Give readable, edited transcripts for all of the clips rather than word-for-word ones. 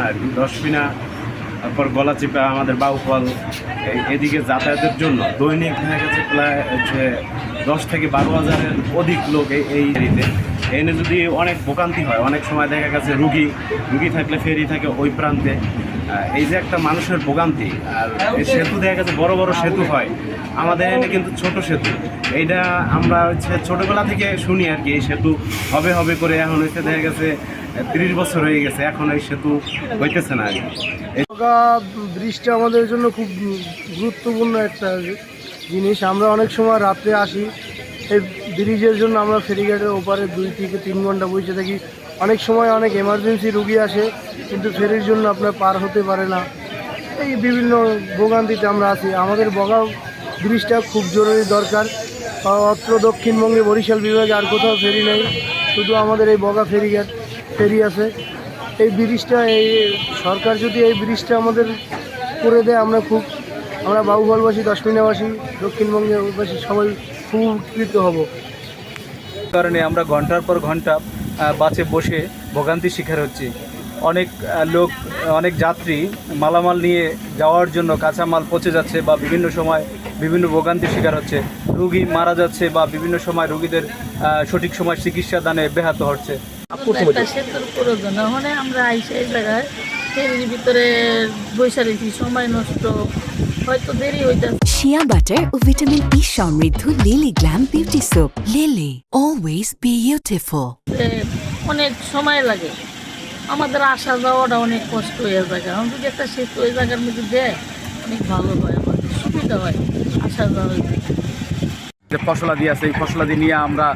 আর কি। দশপিনা, তারপর গলাচিপা, আমাদের বাউফল, এদিকে যাতায়াতের জন্য দৈনিক দেখা গেছে প্রায় 10 থেকে 12 হাজারের অধিক লোক এই এরিতে। এনে যদি অনেক ভোগান্তি হয়, অনেক সময় দেখা গেছে রুগী থাকলে ফেরি থাকে ওই প্রান্তে। এই যে একটা মানুষের ভোগান্তি, আর এই সেতু দেখা গেছে বড় বড় সেতু হয়, আমাদের এনে কিন্তু ছোট সেতু। এইটা আমরা ছোটোবেলা থেকে শুনি আর কি, এই সেতু হবে করে এখন হচ্ছে দেখা গেছে 30 বছর হয়ে গেছে, এখন এই সেতু হইতেছে না আর কি। ব্রিজটা আমাদের জন্য খুব গুরুত্বপূর্ণ একটা জিনিস। আমরা অনেক সময় রাত্রে আসি, এই ব্রিজের জন্য আমরা ফেরিঘাটের ওপারে 2 থেকে 3 ঘন্টা বসে থাকি। অনেক সময় অনেক এমার্জেন্সি রুগী আসে, কিন্তু ফেরির জন্য আপনার পার হতে পারে না। এই বিভিন্ন ভোগান্তিতে আমরা আছি। আমাদের বগা ব্রিজটা খুব জরুরি দরকার। অত্র দক্ষিণবঙ্গে বরিশাল বিভাগে আর কোথাও ফেরি নেই, শুধু আমাদের এই বগা ফেরি আছে। এই ব্রিজটা, এই সরকার যদি এই ব্রিজটা আমাদের করে দেয়, আমরা বাউফলবাসী, দশমিনাবাসী, দক্ষিণবঙ্গবাসী সবাই খুব উপকৃত হব। কারণে আমরা ঘন্টার পর ঘন্টা বাসে বসে ভোগান্তির শিকার হচ্ছি। অনেক লোক, অনেক যাত্রী মালামাল নিয়ে যাওয়ার জন্য কাঁচামাল পচে যাচ্ছে বা বিভিন্ন সময় বিভিন্ন ভোগান্তির শিকার হচ্ছে। রুগী মারা যাচ্ছে বা বিভিন্ন সময় রুগীদের সঠিক সময় চিকিৎসা দানে ব্যাহত হচ্ছে। সেতুর প্রয়োজন মানে আমরা আইসে এই জায়গায় ফেরির ভিতরে বৈশা রেখি, সময় নষ্ট, হয়তো দেরি হইতেছে। শিয়া বাটার ও ভিটামিন ই সমৃদ্ধ lily glam beauty soap. Lily, always beautiful. অনেক সময় লাগে, আমাদের আসা যাওয়াটা অনেক কষ্ট হয়ে যায়। কারণ যদি একটা সেতু ওই জায়গার মধ্যে দেয়, অনেক ভালো হয়, আমাদের সুবিধা হয় আসা যাওয়া। যে ফসলাদি আছে, এই ফসলাদি নিয়ে আমরা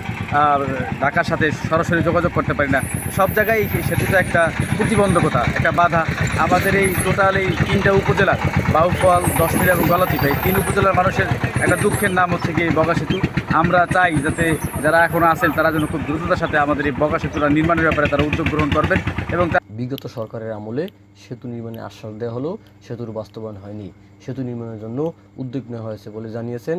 ঢাকার সাথে সরাসরি যোগাযোগ করতে পারি না। সব জায়গায় এই সেতুটা একটা প্রতিবন্ধকতা, একটা বাধা। আমাদের এই টোটাল এই 3টা উপজেলা, বাউফল, দশমিনা এবং গলাচিপা, এই 3 উপজেলার মানুষের একটা দুঃখের নাম হচ্ছে কি এই বগা সেতু। আমরা চাই যাতে যারা এখনও আছেন তারা যেন খুব দ্রুততার সাথে আমাদের এই বগা সেতুটা নির্মাণের ব্যাপারে তারা উদ্যোগ গ্রহণ করবেন। এবং বিগত সরকারের আমলে সেতু নির্মাণে আশ্বাস দেওয়া হলেও সেতুর বাস্তবায়ন হয়নি। সেতু নির্মাণের জন্য উদ্যোগ নেওয়া হয়েছে বলে জানিয়েছেন।